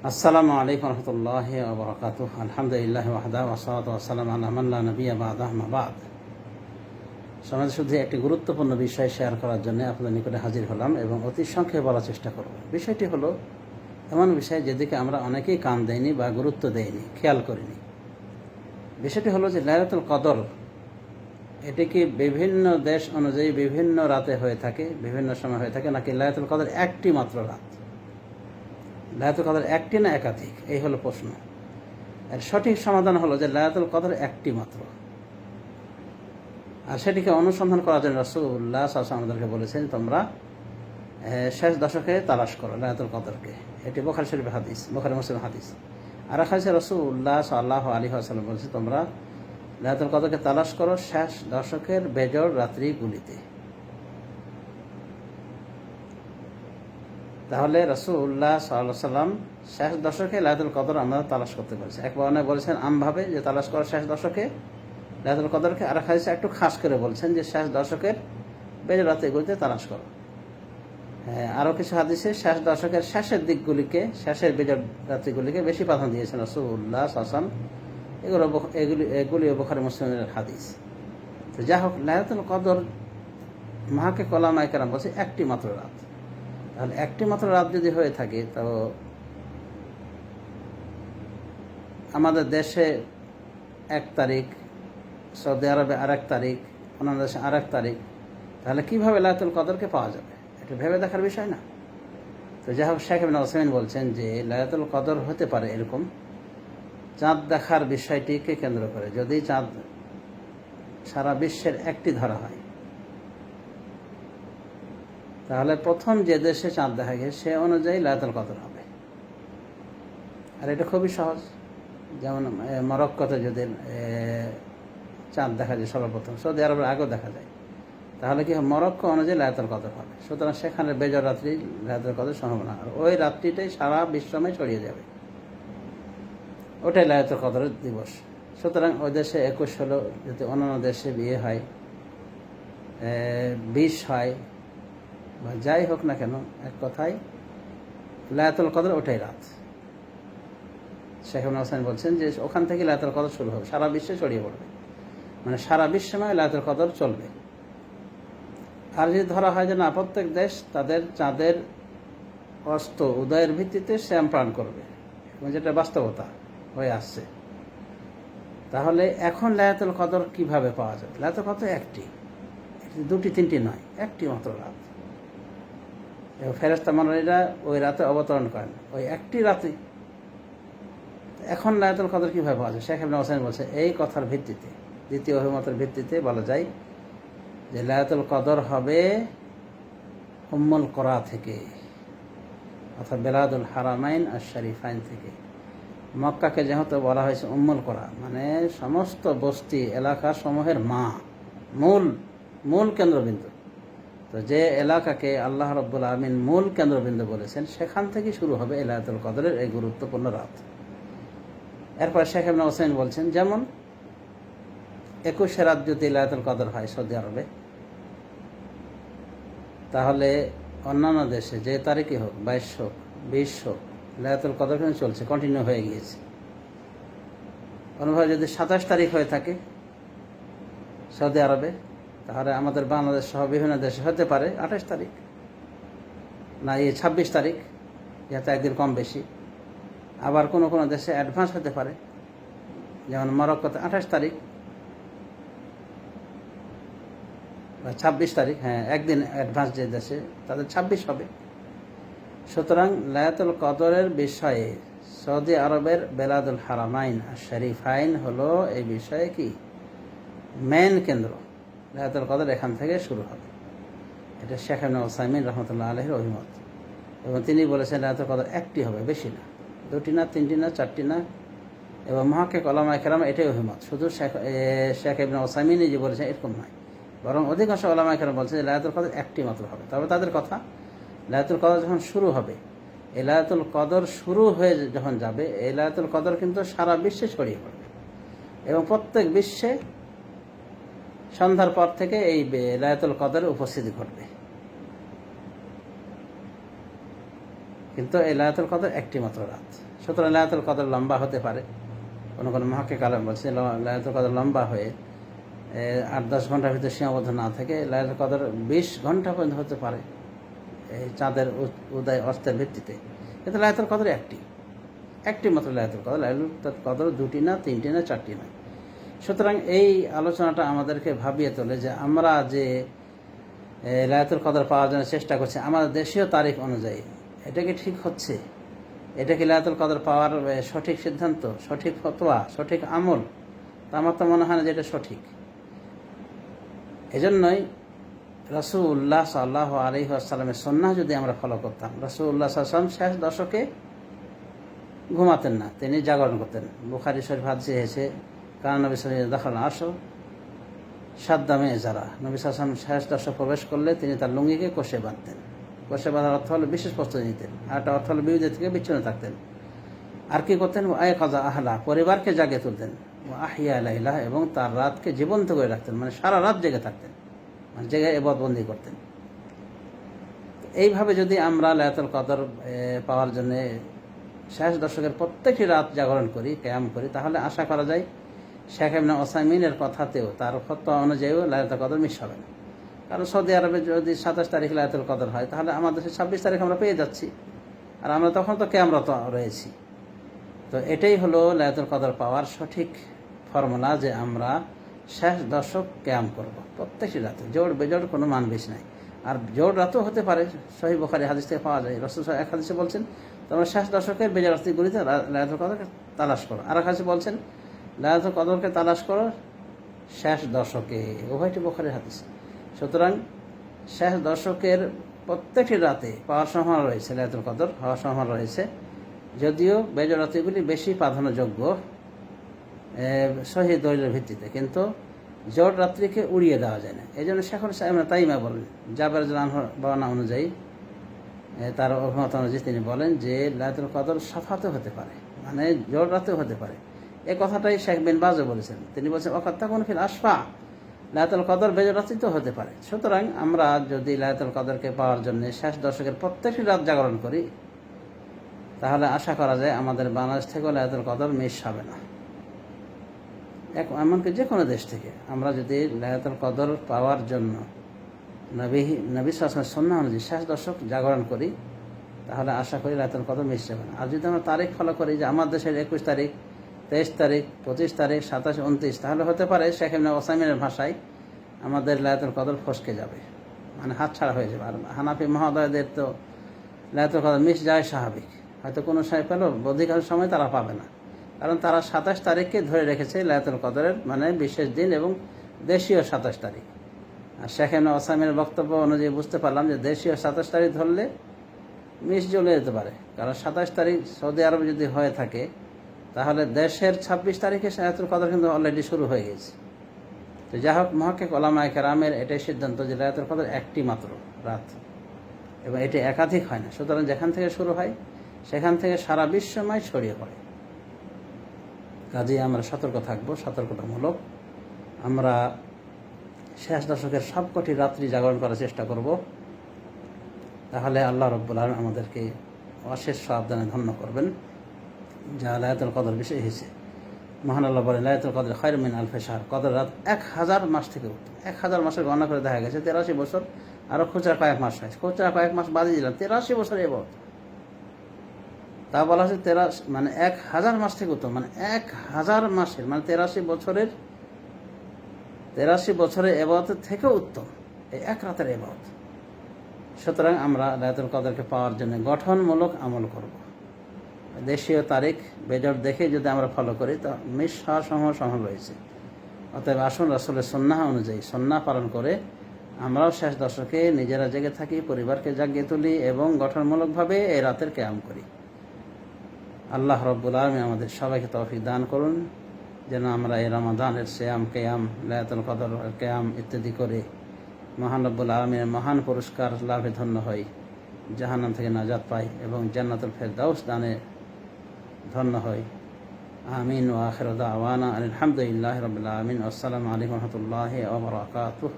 আসসালামু আলাইকুম রহমতুল্লাহি ওয়া বারাকাতুহু। আলহামদুলিল্লাহি ওয়াহদাহু ওয়াসসালাতু ওয়াসসালামু আলা মান লা নাবিয়্যা বা'দাহু, আম্মা বা'দ। সমাজ শুধু একটি গুরুত্বপূর্ণ বিষয় শেয়ার করার জন্য আপনাদের নিকটে হাজির হলাম এবং অতি সংক্ষেপে বলার চেষ্টা করব। বিষয়টি হলো এমন বিষয় যেদিকে আমরা অনেকেই কান দেইনি বা গুরুত্ব দেইনি, খেয়াল করিনি। বিষয়টি হলো যে লাইলাতুল কদর, এটি কি বিভিন্ন দেশ অনুযায়ী বিভিন্ন রাতে হয়ে থাকে, বিভিন্ন সময় হয়ে থাকে, নাকি লাইলাতুল কদর একটি মাত্র রাত? লাইলাতুল কদর একটি না একাধিক, এই হলো প্রশ্ন। এর সঠিক সমাধান হলো যে লাইলাতুল কদর একটি মাত্র। আর সেটিকে অনুসন্ধান করার জন্য রাসূলুল্লাহ সাল্লাল্লাহু আলাইহি ওয়াসাল্লাম আমাদেরকে বলেছেন, তোমরা শেষ দশকে তালাশ করো লাইলাতুল কদরকে। এটি বুখারী শরীফের হাদিস, বুখারী মুসলিম হাদিস। আর এক হাদিসে রাসূলুল্লাহ সাল্লাল্লাহু আলাইহি ওয়াসাল্লাম বলেছেন, তোমরা লাইলাতুল কদরকে তালাশ করো শেষ দশকের বেজর রাত্রিগুলিতে। তাহলে রাসূলুল্লাহ সাল্লাল্লাহু আলাইহি ওয়াসাল্লাম শেষ দশকে লাইলাতুল কদর আমরা তালাশ করতে পারছি। এক বর্ণনায় বলেছেন আমভাবে যে তালাশ করো শেষ দশকে লাইলাতুল কদরকে, আর এক হাদিসে একটু খাস করে বলছেন যে শেষ দশকের বেজর রাত্রিগুলিতে তালাশ করো। হ্যাঁ, আরও কিছু হাদিসে শেষ দশকের শেষের দিকগুলিকে, শেষের বেজর রাত্রিগুলিকে বেশি প্রাধান্য দিয়েছেন রাসূলুল্লাহ সাল্লাল্লাহু আলাইহি ওয়াসাল্লাম। এগুলিও বুখারী মুসলিমের হাদিস। তো যা হোক, লাইলাতুল কদর মাহাকে ওলামায়ে কেরাম বলছে একটি মাত্র রাত। তাহলে একটি মাত্র রাত যদি হয়ে থাকে, তো আমাদের দেশে 1 তারিখ, সৌদি আরবে আরেক তারিখ, অন্যান্য দেশে আরেক তারিখ, তাহলে কীভাবে লাইলাতুল কদরকে পাওয়া যাবে? এটা ভেবে দেখার বিষয় না? তো যাই হোক, শেখ ইবনে উসাইমিন বলছেন যে লাইলাতুল কদর হতে পারে এরকম চাঁদ দেখার বিষয়টিকে কেন্দ্র করে। যদি চাঁদ সারা বিশ্বের একটি ধরা হয়, তাহলে প্রথম যে দেশে চাঁদ দেখা গেছে সে অনুযায়ী লাইলাতুল কদর হবে। আর এটা খুবই সহজ। যেমন মরক্কোতে যদি চাঁদ দেখা যায় সর্বপ্রথম, সৌদি আরবের আগেও দেখা যায়, তাহলে কি মরক্কো অনুযায়ী লাইলাতুল কদর হবে। সুতরাং সেখানে বেজর রাত্রি লাইলাতুল কদর সম্ভাবনা, আর ওই রাত্রিটাই সারা বিশ্বময় ছড়িয়ে যাবে, ওটাই লাইলাতুল কদরের দিবস। সুতরাং ওই দেশে 21 হলো, যদি অন্যান্য দেশে বিয়ে হয়, 20 হয়, বা যাই হোক না কেন, এক কথায় লাইলাতুল কদর ওটাই রাত। শেখ ইবনে উসাইমিন বলছেন যে ওখান থেকে লাইলাতুল কদর শুরু হবে, সারা বিশ্বে ছড়িয়ে পড়বে, মানে সারা বিশ্বময় লাইলাতুল কদর চলবে। আর যদি ধরা হয় যে না, প্রত্যেক দেশ তাদের চাঁদের অস্ত উদয়ের ভিত্তিতে শ্যাম পালন করবে, এবং যেটা বাস্তবতা হয়ে আসছে, তাহলে এখন লাইলাতুল কদর কিভাবে পাওয়া যাবে? লাইলাতুল কদর একটি, দুটি তিনটি নয়, একটি মাত্র রাত। এবং ফেরেশতা মণ্ডলীরা ওই রাতে অবতরণ করেন ওই একটি রাতে। এখন লাইলাতুল কদর কিভাবে পাওয়া যায়? শেখ ইবনে উসাইমিন বলছে এই কথার ভিত্তিতে, দ্বিতীয় অভিমতের ভিত্তিতে বলা যায় যে লাইলাতুল কদর হবে উম্মুল কুরা থেকে, অর্থাৎ বেলাদুল হারামাইন আর শরীফাইন থেকে। মক্কাকে যেহেতু বলা হয়েছে উম্মুল কুরা, মানে সমস্ত বস্তি এলাকা সমূহের মা, মূল কেন্দ্রবিন্দু। তো যে এলাকাকে আল্লাহ রাব্বুল আলামিন মূল কেন্দ্রবিন্দু বলেছেন, সেখান থেকে শুরু হবে এই লাইলাতুল কদরের এই গুরুত্বপূর্ণ রাত। এরপর শেখ ইবনে উসাইমিন বলছেন, যেমন 21 রাত যদি লাইলাতুল কদর হয় সৌদি আরবে, তাহলে অন্যান্য দেশে যে তারিখই হোক, 22 হোক, 20 হোক, লাইলাতুল কদর কিন্তু চলছে, কন্টিনিউ হয়ে গিয়েছে। অনুভাবে যদি 27 তারিখ হয়ে থাকে সৌদি আরবে, তাহলে আমাদের বাংলাদেশ সহ বিভিন্ন দেশে হতে পারে 28 তারিখ, না 26 তারিখ, যেহেতু একদিন কম বেশি। আবার কোনো কোনো দেশে অ্যাডভান্স হতে পারে, যেমন মরক্কোতে 28 তারিখ বা 26 তারিখ, হ্যাঁ একদিন অ্যাডভান্স যে দেশে, তাদের 26 হবে। সুতরাং লাইলাতুল কদরের বিষয়ে সৌদি আরবের বেলাদুল হারামাইন আর শরীফাইন হলো এই বিষয়ে কি মেন কেন্দ্র। লাইলাতুল কদর এখান থেকে শুরু হবে। এটা শেখ ইবনে উসাইমিন রহমতুল্লাহ আলাইহির অভিমত, এবং তিনি বলেছেন লাইলাতুল কদর একটি হবে, বেশি না, দুটি না, তিনটি না, চারটি না। এবং মুহাক্কিক ওলামায়ে কেরাম এটাই অভিমত। শুধু শেখ ইবনে উসাইমিনই যে বলেছেন এরকম নয়, বরং অধিকাংশ ওলামায়ে কেরাম বলছেন যে লাইলাতুল কদর একটি মাত্র হবে। তবে তাদের কথা, লাইলাতুল কদর যখন শুরু হবে, এই লাইলাতুল কদর শুরু হয়ে যখন যাবে, এই লাইলাতুল কদর কিন্তু সারা বিশ্বে ছড়িয়ে পড়বে, এবং প্রত্যেক বিশ্বে সন্ধ্যার পর থেকে এই লাইলাতুল কদরের উপস্থিতি ঘটবে। কিন্তু এই লায়াতুল কদর একটি মাত্র রাত। সুতরাং লায়াতুল কদর লম্বা হতে পারে, কোনো কোনো মুহাক্কিক আলেম বলছে লায়াতুল কদর লম্বা হয়ে 8-10 ঘন্টার ভিতরে সীমাবদ্ধ না থেকে লায়াতুল কদর 20 ঘন্টা পর্যন্ত হতে পারে এই চাঁদের উদয় অস্তের ভিত্তিতে। কিন্তু লায়াতুল কদর একটি মাত্র লায়াতুল কদর। লায়াতুল কদর 2টি না, 3টি না, 4টি না। সুতরাং এই আলোচনাটা আমাদেরকে ভাবিয়ে তোলে যে আমরা যে লায়াতুল কদর পাওয়ার জন্য চেষ্টা করছি আমাদের দেশীয় তারিখ অনুযায়ী, এটা কি ঠিক হচ্ছে? এটা কি লায়াতুল কদর পাওয়ার সঠিক সিদ্ধান্ত, সঠিক ফতোয়া, সঠিক আমল? তা আমার তো মনে হয় না যে এটা সঠিক। এজন্যই রাসূলুল্লাহ সাল্লাল্লাহু আলাইহি ওয়াসাল্লামের সুন্নাহ যদি আমরা ফলো করতাম, রাসূলুল্লাহ সাল্লাল্লাহু আলাইহি ওয়াসাল্লাম শেষ দশকে ঘুমাতেন না, তিনি জাগরণ করতেন। বুখারী শরীফ হাদিসে এসেছে কারণ নবী সাল্লাল্লাহু আলাইহি ওয়াসাল্লাম দাখাল আসর সাদ্দামে যারা, নবী সাল্লাল্লাহু আলাইহি ওয়াসাল্লাম শেষ দশক প্রবেশ করলে তিনি তার লুঙ্গিকে কষে বাঁধতেন। কষে বাঁধার অর্থ হলো বিশেষ প্রস্তুতি নিতেন, আর একটা অর্থ হলো বিবিদের থেকে বিচ্ছিন্ন থাকতেন। আর কি করতেন? আয়কাযা আহলা, পরিবারকে জাগিয়ে তুলতেন। আহিয়া লাইলা, এবং তার রাতকে জীবন্ত করে রাখতেন, মানে সারা রাত জেগে থাকতেন, মানে জেগে ইবাদতবন্দি করতেন। এইভাবে যদি আমরা লায়াতুল কদর পাওয়ার জন্য শেষ দশকের প্রত্যেকটি রাত জাগরণ করি, কিয়াম করি, তাহলে আশা করা যায় শেখ ইবনে উসাইমিনের কথাতেও, তার ফতোয়া অনুযায়ীও লায়াতুল কদর মিস হবে না। কারণ সৌদি আরবে যদি 27 তারিখ লায়াতুল কদর হয়, তাহলে আমাদের 26 তারিখ আমরা পেয়ে যাচ্ছি, আর আমরা তখন তো কিয়ামরত রয়েছি। তো এটাই হলো লায়াতুল কদর পাওয়ার সঠিক ফর্মুলা, যে আমরা শেষ দশক কিয়াম করব প্রত্যেকটি রাতে, জোড় বেজোড় কোনো মান বেশি নাই। আর জোড় রাতও হতে পারে, সহিহ বুখারী হাদিস থেকে পাওয়া যায়। রাসূল এক হাদিসে বলছেন তোমরা শেষ দশকের বেজোড় রাতগুলিতে লায়াতুল কদরকে তালাশ করো। আর এক হাদিসে বলছেন লায়াতুল কদরকে তালাশ করো শেষ দশকে। উভয়টি বুখারীর হাদিস। সুতরাং শেষ দশকের প্রত্যেকটি রাতে পাওয়ার সম্ভাবনা রয়েছে, লায়াতুল কদর হওয়ার সম্ভাবনা রয়েছে, যদিও বেজোড় রাতগুলি বেশি প্রাধান্যযোগ্য সহিহ দলিলের ভিত্তিতে, কিন্তু জোড় রাত্রিকে উড়িয়ে দেওয়া যায় না। এই জন্য শেখুল ইসলাম ইবনে তাইমিয়া বলেন, জাবের রাদিয়াল্লাহু আনহু বর্ণনা অনুযায়ী, তার অভিমত অনুযায়ী তিনি বলেন যে লায়াতুল কদর সাফাতে হতে পারে, মানে জোড় রাতেও হতে পারে। এই কথাটাই শেখ বিন বাজও বলেছেন। তিনি বলছেন ওয়াকাদ তাকুনু ফিল আশফা, লায়াতুল কদর বেজোড় রাত্রিতেও হতে পারে। সুতরাং আমরা যদি লায়াতুল কদরকে পাওয়ার জন্য শেষ দশকের প্রত্যেকটি রাত জাগরণ করি, তাহলে আশা করা যায় আমাদের বাংলাদেশ থেকেও লায়াতুল কদর মিস হবে না। এমনকি যে কোনো দেশ থেকে আমরা যদি লায়াতুল কদর পাওয়ার জন্য নবী সাল্লাল্লাহু আলাইহি ওয়াসাল্লামের সুন্নাহ অনুযায়ী শেষ দশক জাগরণ করি, তাহলে আশা করি লায়াতুল কদর মিস যাবে না। আর যদি আমরা তারিখ ফলো করি যে আমার দেশের 21 তারিখ, 23 তারিখ, 25 তারিখ, 27, 29, তাহলে হতে পারে শেখ ইবনে উসাইমিনের ভাষায় আমাদের লায়াতুল কদর ফসকে যাবে, মানে হাতছাড়া হয়ে যাবে। আর হানাফি মহোদয়দের তো লায়াতুল কদর মিস যায় স্বাভাবিক, হয়তো কোনো সময় পেলেও অধিকাংশ সময় তারা পাবে না, কারণ তারা 27 তারিখকে ধরে রেখেছে লায়াতুল কদরের মানে বিশেষ দিন, এবং দেশীয় 27 তারিখ। আর শেখ ইবনে উসাইমিনের বক্তব্য অনুযায়ী বুঝতে পারলাম যে দেশীয় 27 তারিখ ধরলে মিস চলে যেতে পারে, কারণ 27 তারিখ সৌদি আরবে যদি হয়ে থাকে, তাহলে দেশের 26 তারিখে লায়াতুল কদর কিন্তু অলরেডি শুরু হয়ে গেছে। তো যাই হোক, মুহাক্কিক উলামায়ে কেরামের এটাই সিদ্ধান্ত যে লায়াতুল কদর একটি মাত্র রাত, এবং এটি একাধিক হয় না। সুতরাং যেখান থেকে শুরু হয় সেখান থেকে সারা বিশ্বময় ছড়িয়ে পড়ে। কাজেই আমরা সতর্ক থাকবো, সতর্কতামূলক আমরা শেষ দশকের সবকটি রাত্রি জাগরণ করার চেষ্টা করব। তাহলে আল্লাহ রাব্বুল আলামিন আমাদেরকে অশেষ সাবধানে ধন্য করবেন, যা লায়াতুল কদর বিষয় হয়েছে। মহান আল্লাহ বলেন লায়াতুল কদর খায়রুম মিন আলফি শাহর, কদর রাত 1000 মাস থেকে উত্তম। 1000 মাসের গণনা করে দেখা গেছে 83 বছর, আরও খুচরা কয়েক মাস হয়, খুচরা কয়েক মাস বাদে দিলাম 83 বছর এবার। তা বলা হচ্ছে 13, মানে 1000 মাস থেকে উত্তম, মানে 1000 মাসের, মানে 83 বছরের ইবাদতের থেকেও উত্তম এই এক রাতের ইবাদত। সুতরাং আমরা লায়াতুল কদরকে পাওয়ার জন্য গঠনমূলক আমল করব। দেশীয় তারিখ বেজর দেখে যদি আমরা ফলো করি, তো মিস হওয়ার সম্ভাবনা রয়েছে। অতএব আসুন রাসূলের সুন্নাহ অনুযায়ী সুন্নাহ পালন করে আমরাও শেষ দশকে নিজেরা জেগে থাকি, পরিবারকে জাগিয়ে তুলি, এবং গঠনমূলকভাবে এই রাতের কিয়াম করি। আল্লাহ রাব্বুল আলামিন আমাদের সবাইকে তৌফিক দান করুন, যেন আমরা এই রমাদানের সিয়াম, কিয়াম, লায়াতুল কদর কিয়াম ইত্যাদি করে মহান রব্বুল আলামিনের মহান পুরস্কার লাভে ধন্য হই, জাহান্নাম থেকে নাজাত পাই, এবং জান্নাতুল ফেরদাউস দানে ধন্য হই। আমিন ওয়া আখিরু দাওয়ানা আলহামদুলিল্লাহি রাব্বিল আলামিন। আসসালামু আলাইকুম ওয়া রাহমাতুল্লাহি ওয়া বারাকাতুহু।